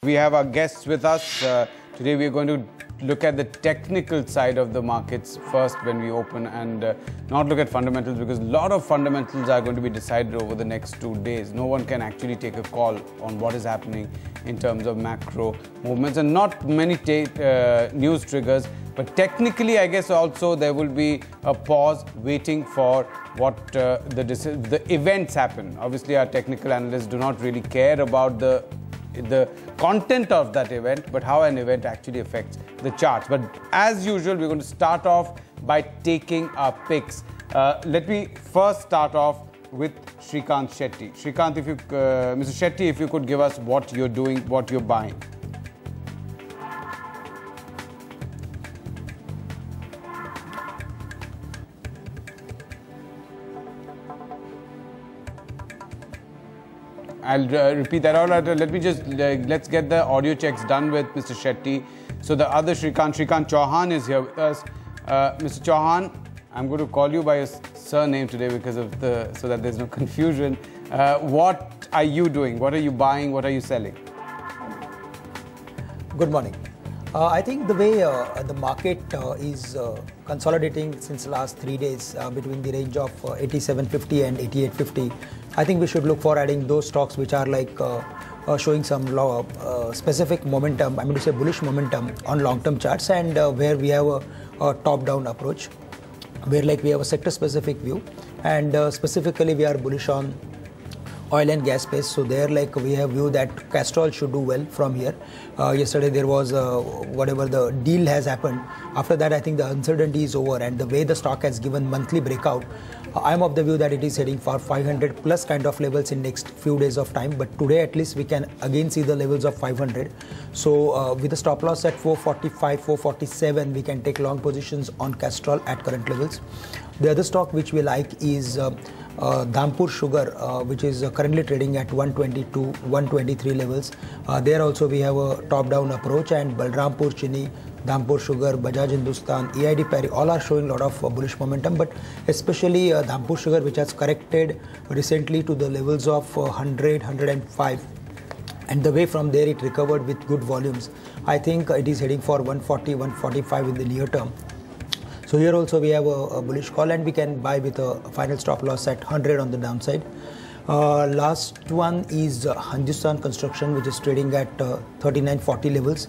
We have our guests with us. Today we are going to look at the technical side of the markets first when we open and not look at fundamentals, because a lot of fundamentals are going to be decided over the next 2 days. No one can actually take a call on what is happening in terms of macro movements, and not many news triggers. But technically, I guess also there will be a pause waiting for what the events happen. Obviously, our technical analysts do not really care about the content of that event, but how an event actually affects the charts. But as usual, we're going to start off by taking our picks. Let me first start off with Shrikant Shetty. Shrikant, if you, Mr. Shetty, if you could give us what you're doing, what you're buying. I'll repeat that out. Let me just, let's get the audio checks done with Mr. Shetty. So the other Shrikant Chauhan is here with us. Mr. Chauhan, I'm going to call you by your surname today because of so that there's no confusion. What are you doing? What are you buying? What are you selling? Good morning. I think the way the market is consolidating since the last 3 days between the range of 8750 and 8850, I think we should look for adding those stocks which are like showing some specific momentum, I mean to say bullish momentum on long-term charts, and where we have a top-down approach, where like we have a sector-specific view, and specifically we are bullish on oil and gas space. So there, like, we have view that Castrol should do well from here. Yesterday there was whatever the deal has happened. After that, I think the uncertainty is over, and the way the stock has given monthly breakout, I'm of the view that it is heading for 500 plus kind of levels in next few days of time. But today at least we can again see the levels of 500. So with the stop loss at 445, 447, we can take long positions on Castrol at current levels. The other stock which we like is Dhampur Sugar, which is currently trading at 122, 123 levels. There also we have a top-down approach, and Balrampur Chini, Dhampur Sugar, Bajaj Hindustan, EID Parry, all are showing a lot of bullish momentum, but especially Dhampur Sugar, which has corrected recently to the levels of 100, 105. And the way from there it recovered with good volumes. I think it is heading for 140, 145 in the near term. So here also we have a bullish call, and we can buy with a final stop loss at 100 on the downside. Last one is Hindustan Construction, which is trading at 3940 levels.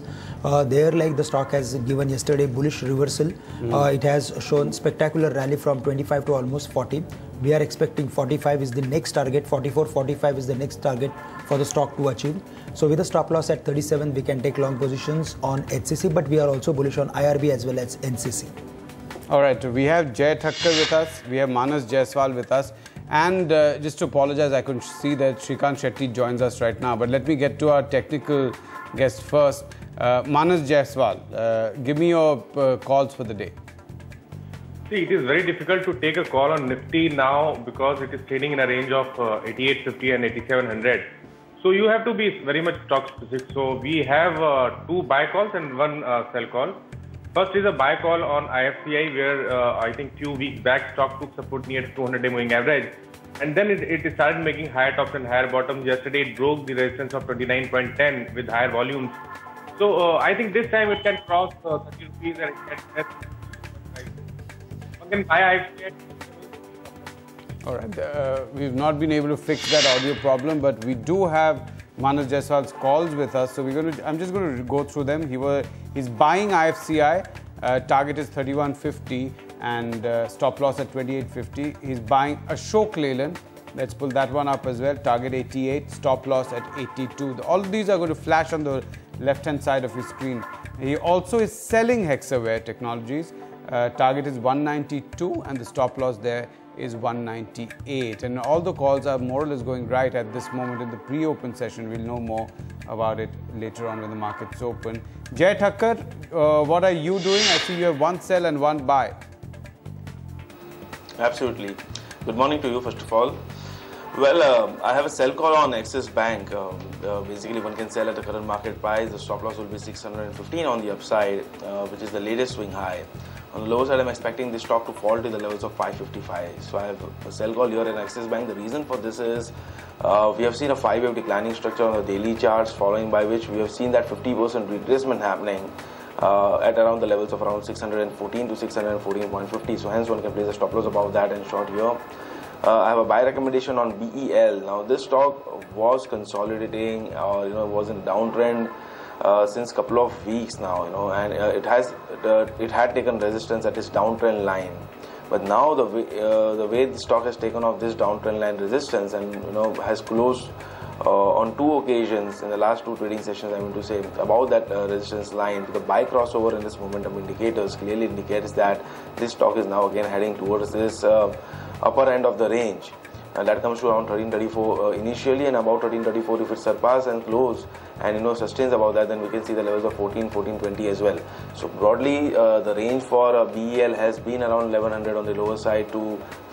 There, like, the stock has given yesterday bullish reversal. It has shown spectacular rally from 25 to almost 40. We are expecting 45 is the next target, 44, 45 is the next target for the stock to achieve. So with a stop loss at 37, we can take long positions on HCC, but we are also bullish on IRB as well as NCC. All right, we have Jay Thakkar with us, we have Manas Jaiswal with us, and just to apologize, I couldn't see that Shrikant Shetty joins us right now, but let me get to our technical guest first. Manas Jaiswal, give me your calls for the day. See, it is very difficult to take a call on Nifty now because it is trading in a range of 8850 and 8700. So you have to be very much stock specific. So we have 2 buy calls and 1 sell call. First is a buy call on IFCI, where I think few weeks back stock took support near 200-day moving average, and then it started making higher tops and higher bottoms. Yesterday it broke the resistance of 29.10 with higher volumes. So I think this time it can cross 30 rupees and it can one can buy IFCI. All right, we've not been able to fix that audio problem, but we do have Manas Jaiswal's calls with us, so I'm just going to go through them. He's buying IFCI, target is 3150 and stop loss at 2850. He's buying Ashok Leyland. Let's pull that one up as well. Target 88, stop loss at 82. All of these are going to flash on the left-hand side of your screen. He also is selling Hexaware Technologies. Target is 192 and the stop loss there is 198, and all the calls are more or less going right at this moment in the pre-open session. We'll know more about it later on when the markets open. Jay Thakkar, what are you doing? I see you have 1 sell and 1 buy. Absolutely. Good morning to you, first of all. Well, I have a sell call on Axis Bank. Basically, one can sell at the current market price. The stop loss will be 615 on the upside, which is the latest swing high. On the lower side, I'm expecting this stock to fall to the levels of 555. So I have a sell call here in Axis Bank. The reason for this is we have seen a 5-wave declining structure on the daily charts, following by which we have seen that 50% retracement happening at around the levels of around 614 to 614.50. So hence one can place a stop loss above that and short here. I have a buy recommendation on BEL. Now this stock was consolidating, or was in downtrend since couple of weeks now, and it had taken resistance at its downtrend line. But now the way the stock has taken off this downtrend line resistance and has closed on 2 occasions in the last 2 trading sessions, I mean to say, above that resistance line. The buy crossover in this momentum indicators clearly indicates that this stock is now again heading towards this upper end of the range. That comes to around 1334 initially, and about 1334 if it surpasses and close and sustains above that, then we can see the levels of 1420 as well. So broadly the range for BEL has been around 1100 on the lower side to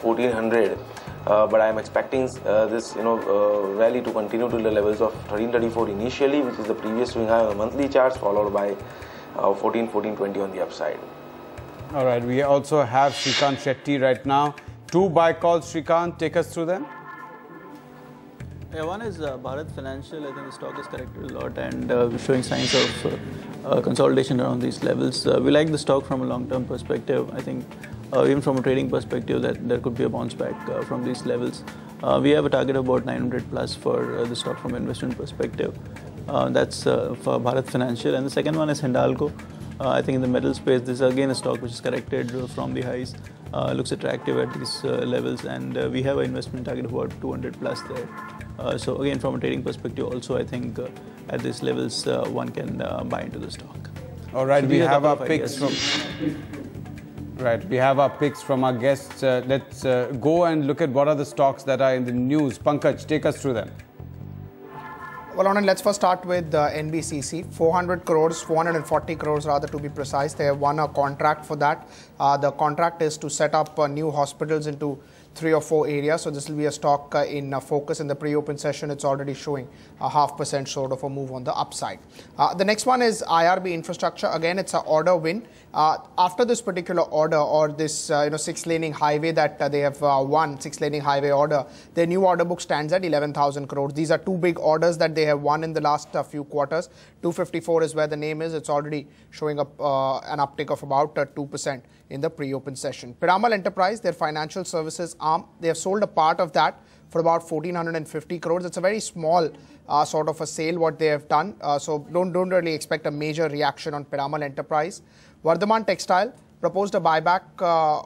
1400, but I am expecting this rally to continue to the levels of 1334 initially, which is the previous swing high on the monthly charts, followed by 1420 on the upside. All right, we also have Shrikant Shetty right now. 2 buy calls, Shrikant, take us through them. Yeah, one is Bharat Financial. I think the stock has corrected a lot and showing signs of consolidation around these levels. We like the stock from a long-term perspective. I think even from a trading perspective, that there could be a bounce back from these levels. We have a target of about 900 plus for the stock from an investment perspective. That's for Bharat Financial. And the second one is Hindalco. I think in the metal space, this is again a stock which is corrected from the highs. Looks attractive at these levels, and we have an investment target of about 200 plus there. So again, from a trading perspective, also I think at these levels one can buy into the stock. All right, we have our picks from. Right, we have our picks from our guests. Let's go and look at what are the stocks that are in the news. Pankaj, take us through them. Well, Anand, let's first start with NBCC. 400 crores, 440 crores rather to be precise. They have won a contract for that. The contract is to set up new hospitals into 3 or 4 areas. So this will be a stock in focus. In the pre-open session, it's already showing a 0.5% sort of a move on the upside. The next one is IRB Infrastructure. Again, it's an order win. After this particular order, or this 6-laning highway that they have won, 6-laning highway order, their new order book stands at 11,000 crores. These are 2 big orders that they have won in the last few quarters. 254 is where the name is. It's already showing up an uptick of about 2% in the pre-open session. Piramal Enterprise, their financial services arm, they have sold a part of that for about 1,450 crores. It's a very small sort of a sale what they have done. So don't really expect a major reaction on Piramal Enterprise. Vardhaman Textile proposed a buyback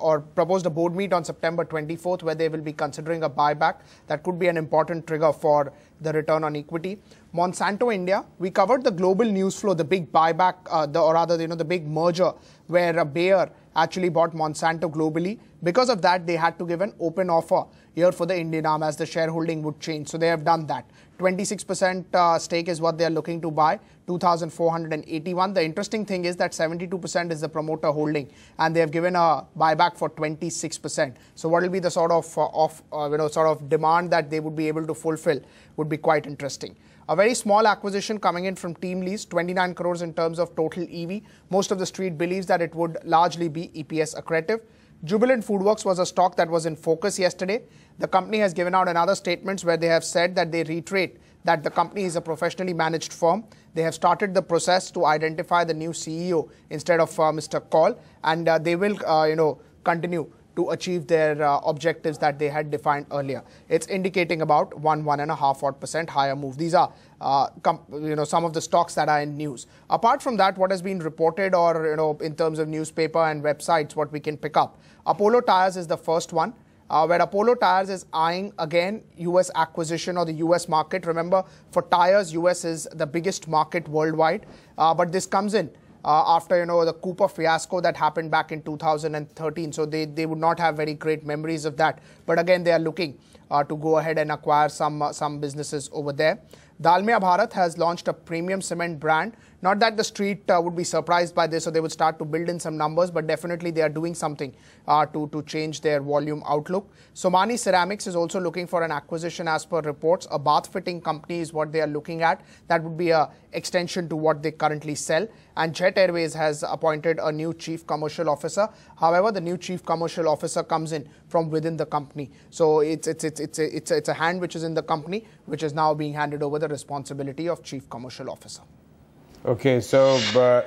or proposed a board meet on September 24th where they will be considering a buyback. That could be an important trigger for the return on equity. Monsanto India, we covered the global news flow, the big buyback, the big merger where Bayer actually bought Monsanto globally. Because of that, they had to give an open offer here for the Indian arm as the shareholding would change. So they have done that. 26% stake is what they are looking to buy, 2,481. The interesting thing is that 72% is the promoter holding, and they have given a buyback for 26%. So what will be the sort of demand that they would be able to fulfill would be quite interesting. A very small acquisition coming in from TeamLease, 29 crores in terms of total EV. Most of the street believes that it would largely be EPS accretive. Jubilant FoodWorks was a stock that was in focus yesterday. The company has given out another statements where they have said that they reiterate that the company is a professionally managed firm. They have started the process to identify the new CEO instead of Mr. Kaul, and they will, continue to achieve their objectives that they had defined earlier. It's indicating about 1.5% higher move. These are some of the stocks that are in news. Apart from that, what has been reported or in terms of newspaper and websites, what we can pick up. Apollo Tyres is the first one. Where Apollo Tyres is eyeing again US acquisition or the US market. Remember, for tires, US is the biggest market worldwide. But this comes in after the Cooper fiasco that happened back in 2013. So they would not have very great memories of that. But again, they are looking to go ahead and acquire some businesses over there. Dalmia Bharat has launched a premium cement brand. Not that the street would be surprised by this or they would start to build in some numbers, but definitely they are doing something to change their volume outlook. Somani Ceramics is also looking for an acquisition as per reports. A bath fitting company is what they are looking at. That would be a extension to what they currently sell. And Jet Airways has appointed a new chief commercial officer. However, the new chief commercial officer comes in from within the company. So it's a hand which is in the company, which is now being handed over the responsibility of chief commercial officer. Okay, so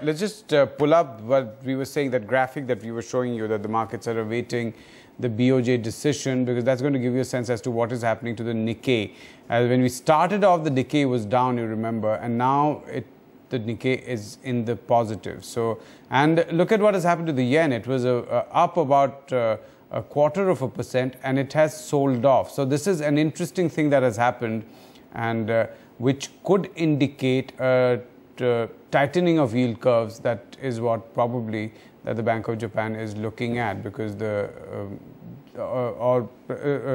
let's just pull up what we were saying, that graphic that we were showing you, that the markets are awaiting the BOJ decision, because that's going to give you a sense as to what is happening to the Nikkei. When we started off, the Nikkei was down, you remember, and now the Nikkei is in the positive. So, and look at what has happened to the yen. It was up about 0.25%, and it has sold off. So this is an interesting thing that has happened, and which could indicate tightening of yield curves. That is what probably that the Bank of Japan is looking at, because the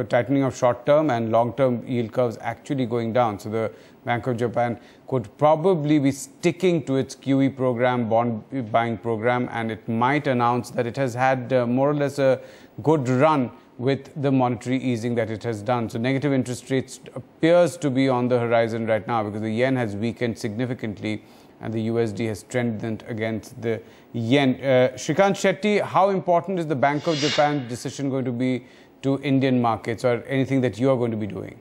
tightening of short-term and long-term yield curves actually going down. So the Bank of Japan could probably be sticking to its QE program, bond buying program, and it might announce that it has had more or less a good run with the monetary easing that it has done. So negative interest rates appears to be on the horizon right now, because the yen has weakened significantly and the USD has strengthened against the yen. Shrikant Shetty, how important is the Bank of Japan decision going to be to Indian markets, or anything that you are going to be doing?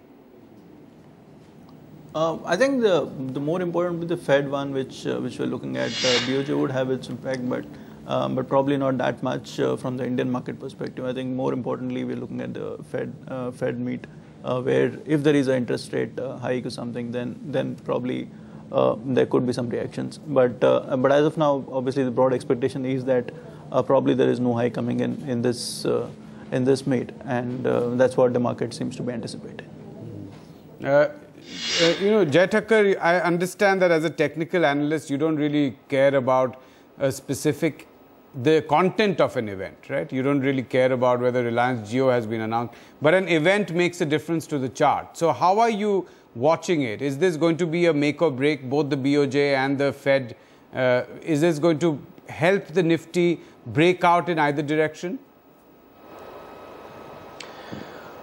I think the more important with the Fed one, which we're looking at, BOJ would have its impact, but probably not that much from the Indian market perspective. I think more importantly, we're looking at the Fed meet, where if there is an interest rate hike or something, then probably there could be some reactions. But as of now, obviously the broad expectation is that probably there is no hike coming in this meet, and that's what the market seems to be anticipating. Jai Thakkar, I understand that as a technical analyst, you don't really care about the content of an event, right? You don't really care about whether Reliance Jio has been announced, but an event makes a difference to the chart. So how are you watching it? Is this going to be a make or break, both the BOJ and the Fed? Is this going to help the Nifty break out in either direction?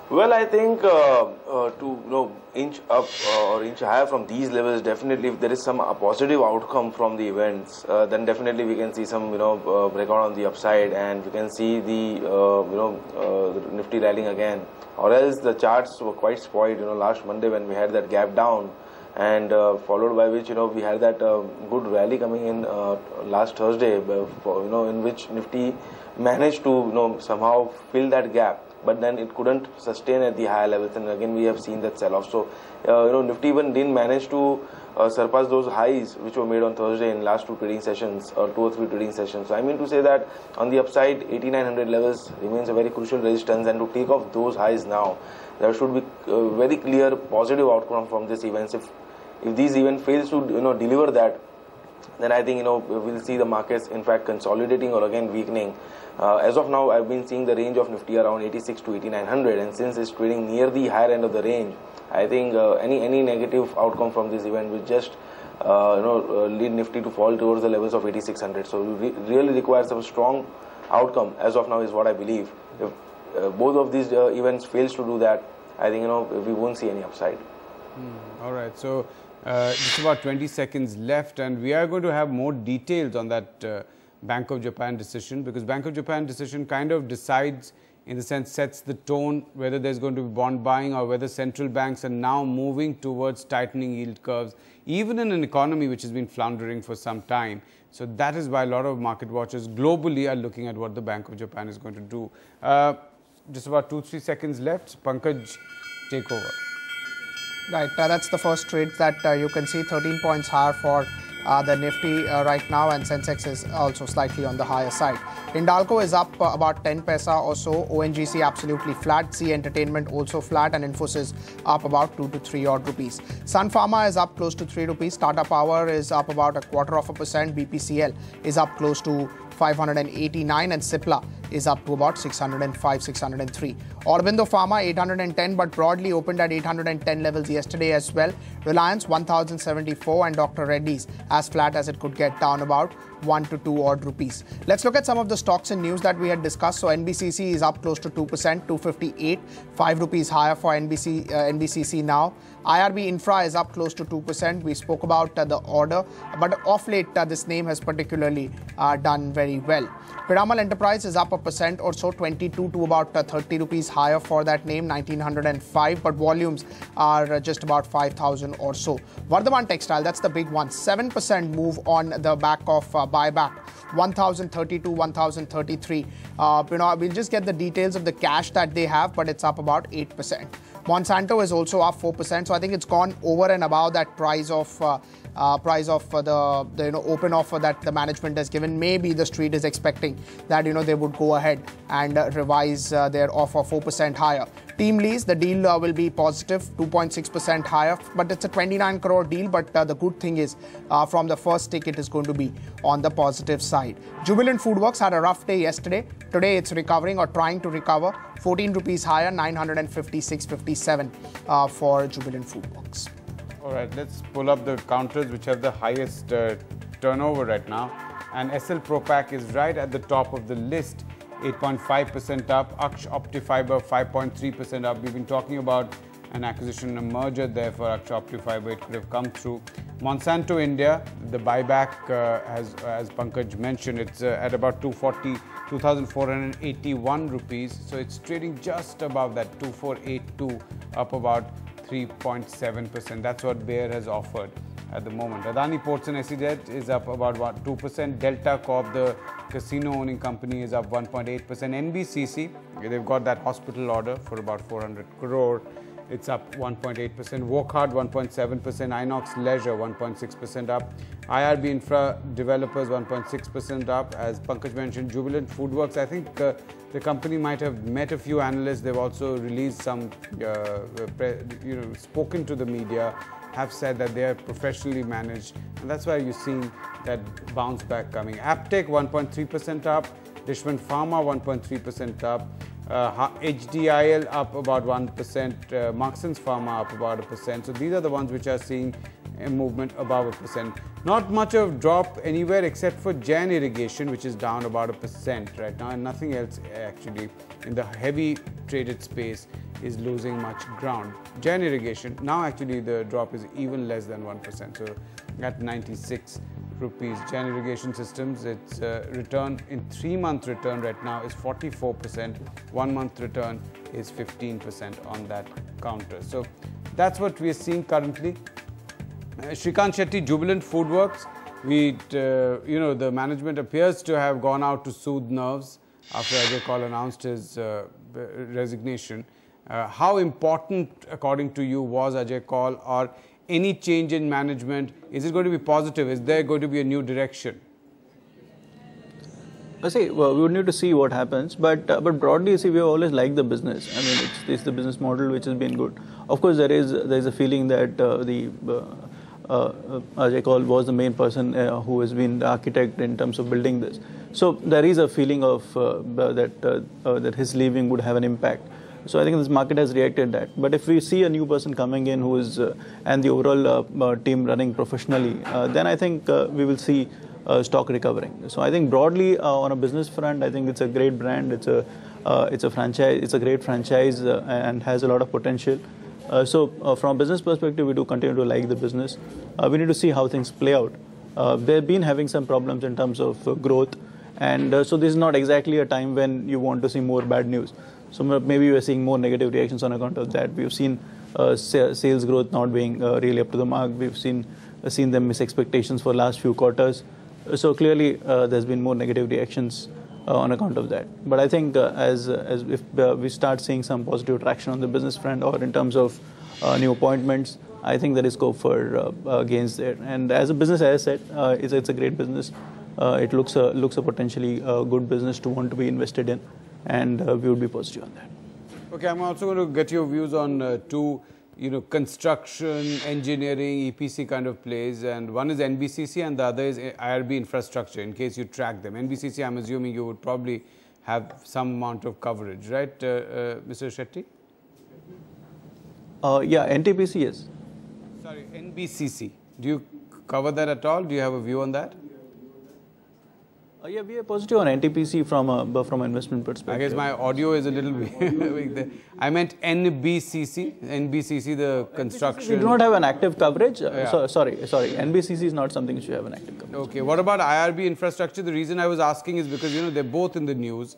Well, I think to inch up or inch higher from these levels, definitely if there is some positive outcome from the events, then definitely we can see some breakout on the upside, and we can see the the Nifty rallying again. Or else the charts were quite spoiled last Monday when we had that gap down, and followed by which we had that good rally coming in last Thursday, in which Nifty managed to somehow fill that gap, but then it couldn't sustain at the higher levels, and again we have seen that sell-off. So Nifty even didn't manage to surpass those highs which were made on Thursday in last two trading sessions, or 2 or 3 trading sessions. So I mean to say that on the upside, 8900 levels remains a very crucial resistance, and to take off those highs now, there should be a very clear positive outcome from this event. If these event fails to deliver that, then I think we'll see the markets in fact consolidating or again weakening. As of now, I've been seeing the range of Nifty around 86 to 8900, and since it's trading near the higher end of the range, I think any negative outcome from this event will just lead Nifty to fall towards the levels of 8600. So really requires a strong outcome as of now is what I believe. If both of these events fails to do that, I think we won't see any upside. All right, so just about 20 seconds left, and we are going to have more details on that Bank of Japan decision, because Bank of Japan decision kind of decides, in the sense sets the tone whether there's going to be bond buying or whether central banks are now moving towards tightening yield curves, even in an economy which has been floundering for some time. So that is why a lot of market watchers globally are looking at what the Bank of Japan is going to do. Just about 2-3 seconds left. Pankaj, take over. Right, that's the first trade that you can see 13 points higher for the Nifty right now, and Sensex is also slightly on the higher side. Hindalco is up about 10 paisa or so. ONGC absolutely flat. Sea Entertainment also flat, and Infosys up about 2 to 3 odd rupees. Sun Pharma is up close to 3 rupees. Tata Power is up about 0.25%. BPCL is up close to 589, and Cipla is up to about 605, 603. Aurobindo Pharma 810, but broadly opened at 810 levels yesterday as well. Reliance 1074 and Dr. Reddy's as flat as it could get, down about 1 to 2 odd rupees. Let's look at some of the stocks and news that we had discussed. So NBCC is up close to 2%, 258, 5 rupees higher for NBCC now. IRB Infra is up close to 2%. We spoke about the order, but of late this name has particularly done very well. Piramal Enterprise is up 1% or so, 22 to about 30 rupees higher for that name, 1905, but volumes are just about 5,000 or so. Vardhaman Textile, that's the big one, 7% move on the back of buyback, 1,032, 1,033. We'll just get the details of the cash that they have, but it's up about 8%. Monsanto is also up 4%, so I think it's gone over and above that price of the open offer that the management has given. Maybe the street is expecting that they would go ahead and revise their offer 4% higher. Team Lease, the deal will be positive, 2.6% higher, but it's a 29 crore deal. But the good thing is, from the first tick, it is going to be on the positive side. Jubilant FoodWorks had a rough day yesterday. Today, it's recovering or trying to recover, 14 rupees higher, 956.57 for Jubilant FoodWorks. All right, let's pull up the counters which have the highest turnover right now. And SL Propack is right at the top of the list, 8.5% up. Aksh Optifiber 5.3% up. We've been talking about an acquisition, a merger there for Aksh Optifiber. It could have come through. Monsanto India, the buyback, as Pankaj mentioned, it's at about 2,481 rupees. So it's trading just above that, 2,482, up about 3.7%. That's what Bayer has offered at the moment. Adani Ports and SEZ is up about 2%. Delta Corp, the casino owning company, is up 1.8%. NBCC, they've got that hospital order for about 400 crore. It's up 1.8%. Wockhardt 1.7%. Inox Leisure 1.6% up. IRB Infra Developers 1.6% up. As Pankaj mentioned, Jubilant FoodWorks, I think the company might have met a few analysts. They've also released some, spoken to the media, have said that they are professionally managed, and that's why you're seeing that bounce back coming. Aptech 1.3% up. Dishman Pharma 1.3% up. HDIL up about 1%, Marksans Pharma up about 1%. So these are the ones which are seeing a movement above 1%. Not much of drop anywhere except for Jain Irrigation, which is down about 1% right now, and nothing else actually in the heavy traded space is losing much ground. Jain Irrigation, now actually the drop is even less than 1%, so at 96 rupees. Jain Irrigation Systems, its return in 3-month return right now is 44%. 1-month return is 15% on that counter. So that's what we are seeing currently. Shrikant Shetty, Jubilant FoodWorks, the management appears to have gone out to soothe nerves after Ajay Kaul announced his resignation. How important, according to you, was Ajay Kaul, or any change in management? Is it going to be positive? Is there going to be a new direction? I say, well, we would need to see what happens, but broadly, we have always liked the business. I mean, it's the business model which has been good. Of course, there is a feeling that Ajay Kaul was the main person who has been the architect in terms of building this. So there is a feeling of that his leaving would have an impact. So I think this market has reacted that. But if we see a new person coming in who is and the overall team running professionally, then I think we will see stock recovering. So I think broadly on a business front, I think it's a great brand. It's a franchise. It's a great franchise and has a lot of potential. So from a business perspective, we do continue to like the business. We need to see how things play out. They've been having some problems in terms of growth, and so this is not exactly a time when you want to see more bad news. So maybe we're seeing more negative reactions on account of that. We've seen sales growth not being really up to the mark. We've seen them miss expectations for last few quarters. So clearly, there's been more negative reactions on account of that. But I think as if we start seeing some positive traction on the business front or in terms of new appointments, I think there is scope for gains there. And as a business, as I said, it's a great business. It looks a potentially good business to want to be invested in, and we would be positive on that. Okay, I'm also going to get your views on two, construction, engineering, EPC kind of plays, and one is NBCC and the other is IRB Infrastructure, in case you track them. NBCC, I'm assuming you would probably have some amount of coverage, right, Mr. Shetty? Yeah, NTPC, yes. Sorry, NBCC. Do you cover that at all? Do you have a view on that? Yeah, we are positive on NTPC from an investment perspective. I guess my audio is a little weak there. I meant NBCC. NBCC, the construction. We do not have an active coverage. Sorry. NBCC is not something which we have an active coverage. Okay. What about IRB infrastructure? The reason I was asking is because, they're both in the news.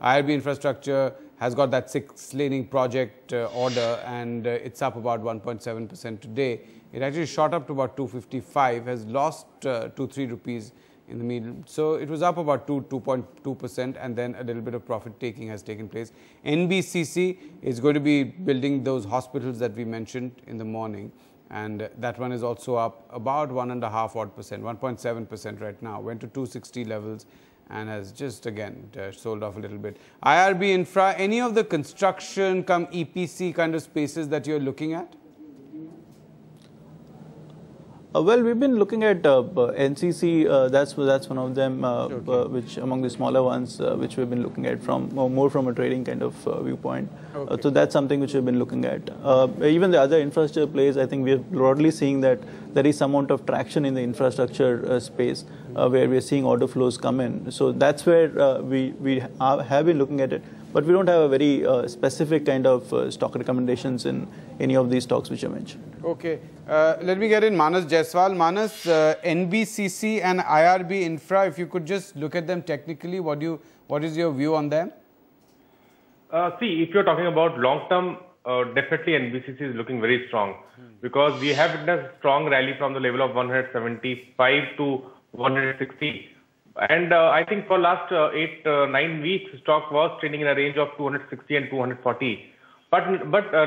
IRB infrastructure has got that 6-laning project order, and it's up about 1.7% today. It actually shot up to about 255, has lost 2-3 rupees in the medium. So it was up about 2.2%, and then a little bit of profit taking has taken place. NBCC is going to be building those hospitals that we mentioned in the morning, and that one is also up about 1.5%, 1.7% right now. Went to 260 levels and has just again sold off a little bit. IRB Infra, any of the construction come EPC kind of spaces that you're looking at? Well, we've been looking at NCC. That's one of them, which among the smaller ones, which we've been looking at from more from a trading kind of viewpoint. Okay. So that's something which we've been looking at. Even the other infrastructure plays, I think we're broadly seeing that there is some amount of traction in the infrastructure space where we're seeing order flows come in. So that's where we have been looking at it. But we don't have a very specific kind of stock recommendations in any of these stocks which I mentioned. Okay. Let me get in Manas Jaiswal. Manas, NBCC and IRB Infra, if you could just look at them technically, what is your view on them? See, if you're talking about long term, definitely NBCC is looking very strong because we have witnessed a strong rally from the level of 175 to 160. And I think for last 8-9 weeks, stock was trading in a range of 260 and 240. But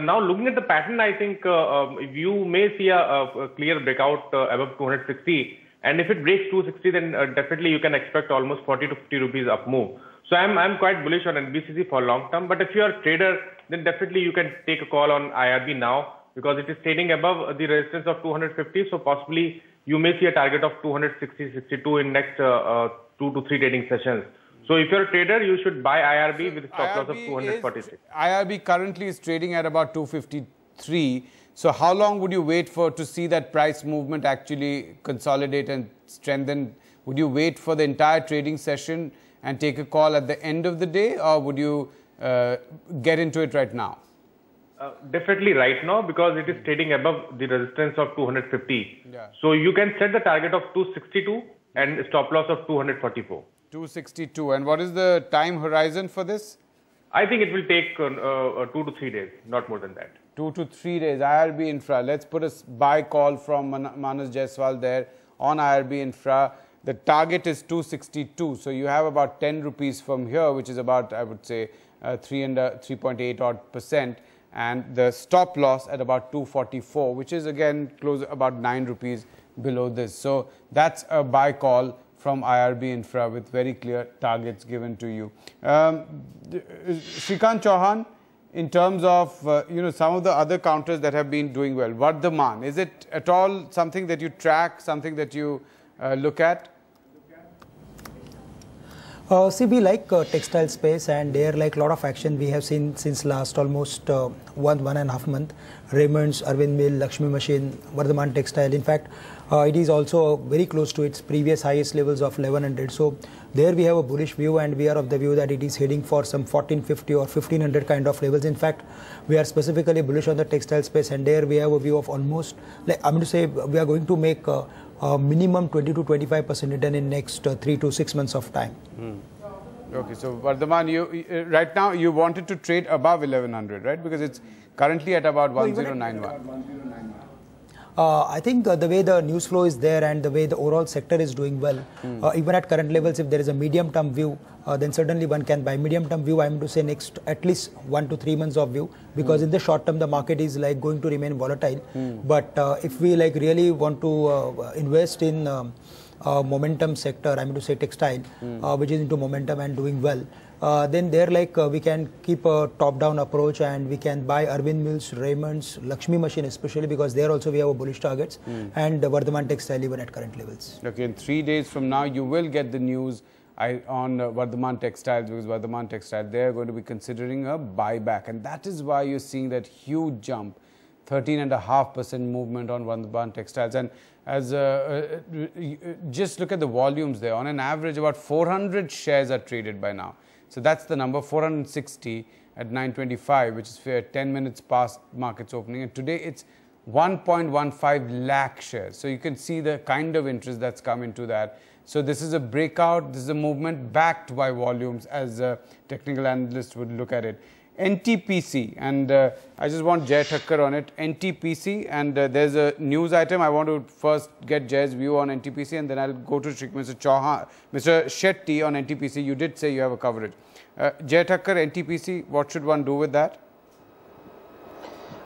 now looking at the pattern, I think you may see a clear breakout above 260. And if it breaks 260, then definitely you can expect almost 40 to 50 rupees up move. So I'm quite bullish on NBCC for long term. But if you are a trader, then definitely you can take a call on IRB now because it is trading above the resistance of 250. So possibly you may see a target of 260-62 in next 2 to 3 trading sessions. So if you're a trader, you should buy IRB with a stop loss of 246. IRB currently is trading at about 253. So how long would you wait for to see that price movement actually consolidate and strengthen? Would you wait for the entire trading session and take a call at the end of the day, or would you get into it right now? Definitely right now because it is trading above the resistance of 250. Yeah. So you can set the target of 262 and stop loss of 244. 262. And what is the time horizon for this? I think it will take 2 to 3 days, not more than that. 2 to 3 days. IRB Infra. Let's put a buy call from Manas Jaiswal there on IRB Infra. The target is 262. So you have about 10 rupees from here, which is about, I would say, 3.8 odd %. And the stop loss at about 244, which is again close about 9 rupees below this. So that's a buy call from IRB Infra with very clear targets given to you. Shrikant Chauhan, in terms of some of the other counters that have been doing well, Vardhman, is it at all something that you track, something that you look at? See, we like textile space, and there like a lot of action we have seen since last almost 1.5 month. Raymond's, Arvind Mill, Lakshmi Machine, Vardhman Textile. In fact, it is also very close to its previous highest levels of 1100. So there we have a bullish view, and we are of the view that it is heading for some 1450 or 1500 kind of levels. In fact, we are specifically bullish on the textile space, and there we have a view of almost, like I'm going to say, we are going to make minimum 20 to 25% return in next 3 to 6 months of time. Okay, so Vardhman, you right now you wanted to trade above 1100, right? Because it's currently at about 1091. I think the way the news flow is there and the way the overall sector is doing well, even at current levels, if there is a medium-term view, then certainly one can buy. Medium-term view, I am to say next at least 1 to 3 months of view, because in the short term the market is like going to remain volatile. But if we like really want to invest in momentum sector, I am to say textile, which is into momentum and doing well, then there like we can keep a top-down approach, and we can buy Arvind Mills, Raymond's, Lakshmi Machine especially, because there also we have a bullish targets, and Vardhman Textile even at current levels. Okay, in 3 days from now you will get the news on Vardhaman Textiles, because Vardhaman Textiles, they are going to be considering a buyback, and that is why you're seeing that huge jump, 13.5% movement on Vardhaman Textiles. And as just look at the volumes there. On an average, about 400 shares are traded by now. So that's the number, 460 at 9:25, which is fair 10 minutes past market's opening. And today it's 1.15 lakh shares. So you can see the kind of interest that's come into that. So this is a breakout, this is a movement backed by volumes, as technical analysts would look at it. NTPC, and I just want Jay Thakkar on it. NTPC, and there's a news item. I want to first get Jay's view on NTPC, and then I'll go to Mr. Chauhan, Mr. Shetty on NTPC. You did say you have a coverage. Jay Thakkar, NTPC, what should one do with that?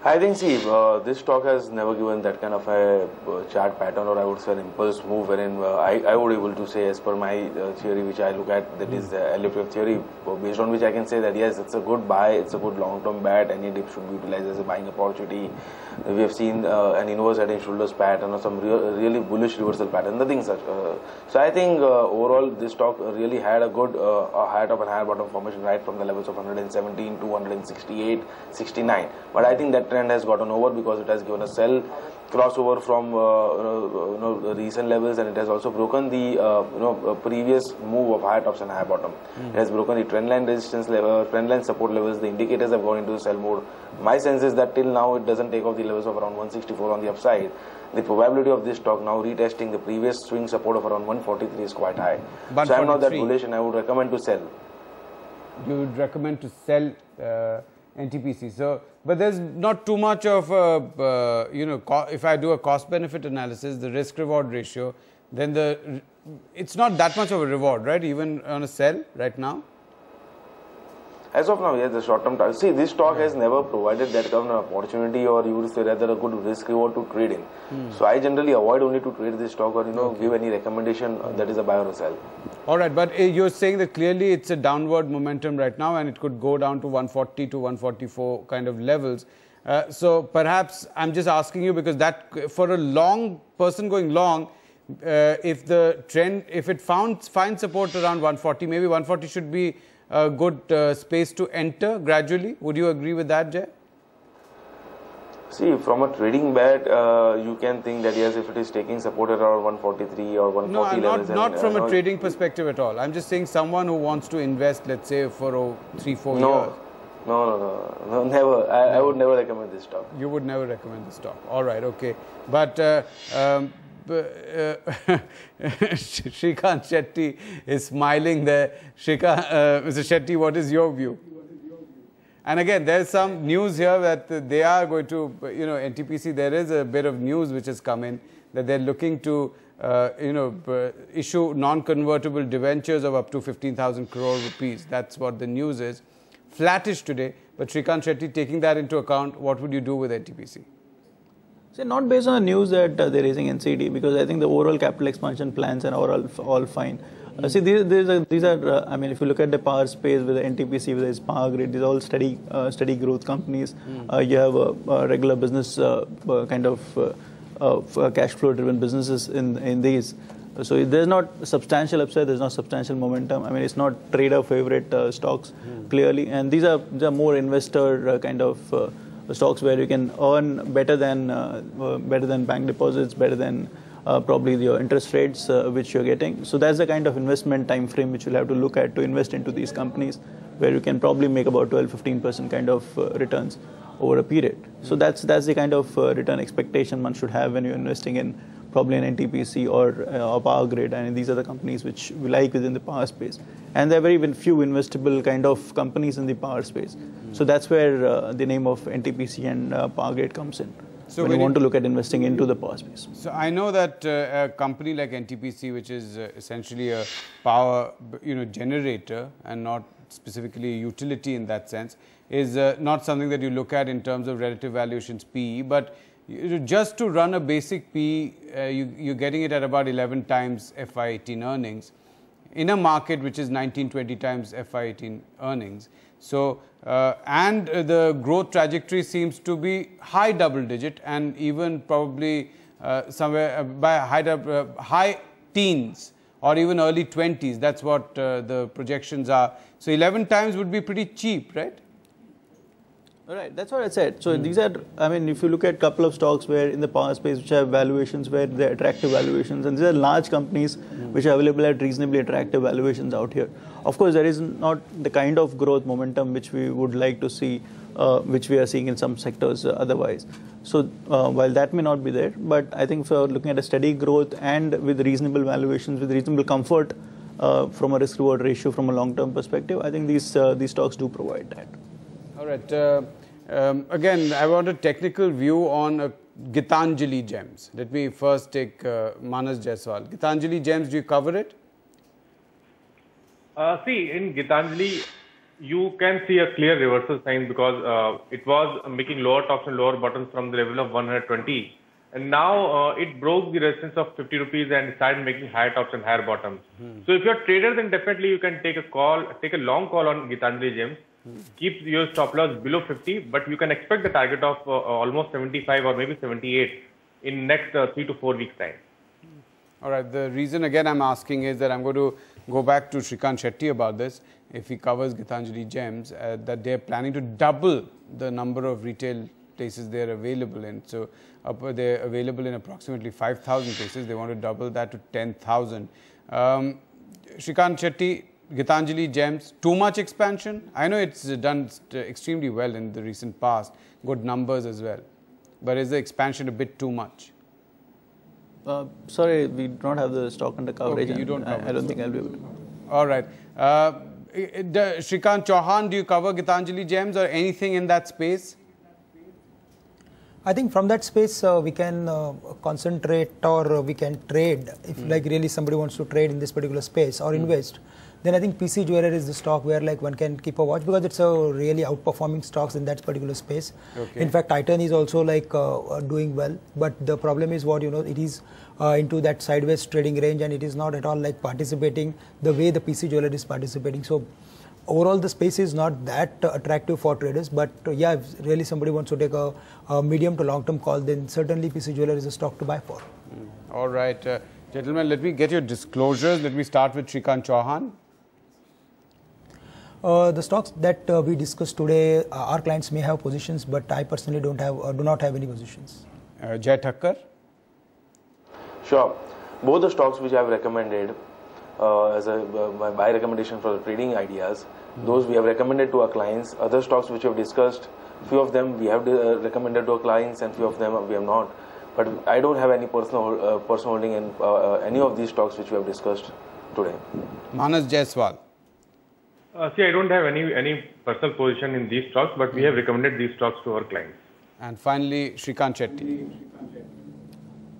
I think, see, this stock has never given that kind of a chart pattern, or I would say an impulse move, wherein I would able to say, as per my theory, which I look at, that is the LFF theory, based on which I can say that yes, it's a good buy, it's a good long-term bet. Any dip should be utilized as a buying opportunity. We have seen an inverse head and shoulders pattern, or some really bullish reversal pattern, nothing such. So I think overall this stock really had a good higher top and higher bottom formation right from the levels of 117 to 168, 69. But I think that trend has gotten over because it has given a sell crossover from recent levels, and it has also broken the previous move of higher tops and higher bottom. It has broken the trendline resistance level, trendline support levels. The indicators have gone into the sell mode. My sense is that till now it doesn't take off the levels of around 164 on the upside. The probability of this stock now retesting the previous swing support of around 143 is quite high. So I'm not that bullish, and I would recommend to sell. You would recommend to sell NTPC. So, but there's not too much of a, if I do a cost-benefit analysis, the risk-reward ratio, then it's not that much of a reward, right? Even on a sell right now. As of now, yes, the short-term target. See, this stock has never provided that kind of opportunity, or you would say rather a good risk-reward to trade in. So I generally avoid only to trade this stock, or give any recommendation that is a buy or a sell. All right, but you're saying that clearly it's a downward momentum right now, and it could go down to 140 to 144 kind of levels. So perhaps I'm just asking you, because that for a long person going long, if the trend, if it finds support around 140, maybe 140 should be a good space to enter gradually. Would you agree with that, Jay? See, from a trading bet, you can think that yes, if it is taking support around 143 or 140 levels. No, not from a trading perspective at all. I'm just saying someone who wants to invest, let's say, for 3-4 years. No, never. I would never recommend this stock. You would never recommend this stock. All right, okay. But Shrikant Shetty is smiling there. Mr. Shetty, what is your view? And again, there's some news here that they are going to, NTPC, there is a bit of news which has come in that they're looking to, issue non-convertible debentures of up to 15,000 crore rupees. That's what the news is. Flattish today, but Shrikant Shetty, taking that into account, what would you do with NTPC? See, not based on the news that they're raising NCD, because I think the overall capital expansion plans are all fine. See, these are I mean, if you look at the power space with the NTPC, with its Power Grid, these are all steady growth companies. You have a regular business kind of cash flow driven businesses in these. So there's not substantial upside, there's not substantial momentum. I mean, it's not trader favorite stocks clearly, and these are more investor kind of stocks where you can earn better than bank deposits, better than probably your interest rates which you're getting. So that's the kind of investment time frame which you'll have to look at to invest into these companies, where you can probably make about 12-15% kind of returns over a period. So that's the kind of return expectation one should have when you're investing in probably an NTPC or Power Grid, and these are the companies which we like within the power space. And there are very few investable kind of companies in the power space. So that's where the name of NTPC and Power Grid comes in. So when you want to look at investing into the power space. So I know that a company like NTPC, which is essentially a power generator and not specifically a utility in that sense, is not something that you look at in terms of relative valuations PE, but just to run a basic PE, you're getting it at about 11 times FY18 earnings in a market which is 19-20 times FY18 earnings. So, and the growth trajectory seems to be high double digit, and even probably somewhere by high teens or even early 20s. That's what the projections are. So 11 times would be pretty cheap, right? Right, that's what I said. So these are, I mean, if you look at a couple of stocks where in the power space which have valuations where they're attractive valuations, and these are large companies which are available at reasonably attractive valuations out here. Of course, there is not the kind of growth momentum which we would like to see, which we are seeing in some sectors otherwise. So while that may not be there, but I think for looking at a steady growth and with reasonable valuations, with reasonable comfort from a risk-reward ratio from a long-term perspective, I think these stocks do provide that. All right. Again, I want a technical view on Gitanjali Gems. Let me first take Manas Jaiswal. Gitanjali Gems, do you cover it? See, in Gitanjali, you can see a clear reversal sign because it was making lower tops and lower bottoms from the level of 120. And now it broke the resistance of 50 rupees and started making higher tops and higher bottoms. So if you're a trader, then definitely you can take a long call on Gitanjali Gems. Keep your stop loss below 50, but you can expect the target of almost 75 or maybe 78 in next 3 to 4 weeks time. All right. The reason again I'm asking is that I'm going to go back to Shrikant Shetty about this. If he covers Gitanjali Gems, that they're planning to double the number of retail places they're available in. So they're available in approximately 5,000 places. They want to double that to 10,000. Shrikant Shetty, Gitanjali Gems, too much expansion? I know it's done extremely well in the recent past, good numbers as well. But is the expansion a bit too much? Sorry, we do not have the stock under coverage. Okay, you don't cover I don't think I'll be able to. All right. Shrikant Chauhan, do you cover Gitanjali Gems or anything in that space? I think from that space we can concentrate or we can trade. If like really somebody wants to trade in this particular space or invest, then I think PC Jewelry is the stock where like one can keep a watch because it's a really outperforming stocks in that particular space. Okay. In fact, Titan is also like doing well, but the problem is what it is into that sideways trading range and it is not at all like participating the way the PC Jewelry is participating. So overall, the space is not that attractive for traders, but yeah, if really somebody wants to take a medium to long-term call, then certainly PC Jewelry is a stock to buy for. All right. Gentlemen, let me get your disclosures. Let me start with Shrikant Chauhan. The stocks that we discussed today, our clients may have positions, but I personally do not have any positions. Jai Thakkar. Sure. Both the stocks which I have recommended as my buy recommendation for the trading ideas, those we have recommended to our clients. Other stocks which we have discussed, few of them we have recommended to our clients and few of them we have not. But I don't have any personal holding in any of these stocks which we have discussed today. Manas Jaiswal. See, I don't have any personal position in these stocks, but we have recommended these stocks to our clients. And finally, Shrikant Shetty.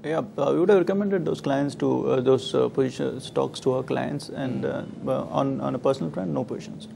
Yeah, we would have recommended those clients to those position stocks to our clients, and on a personal front, no positions.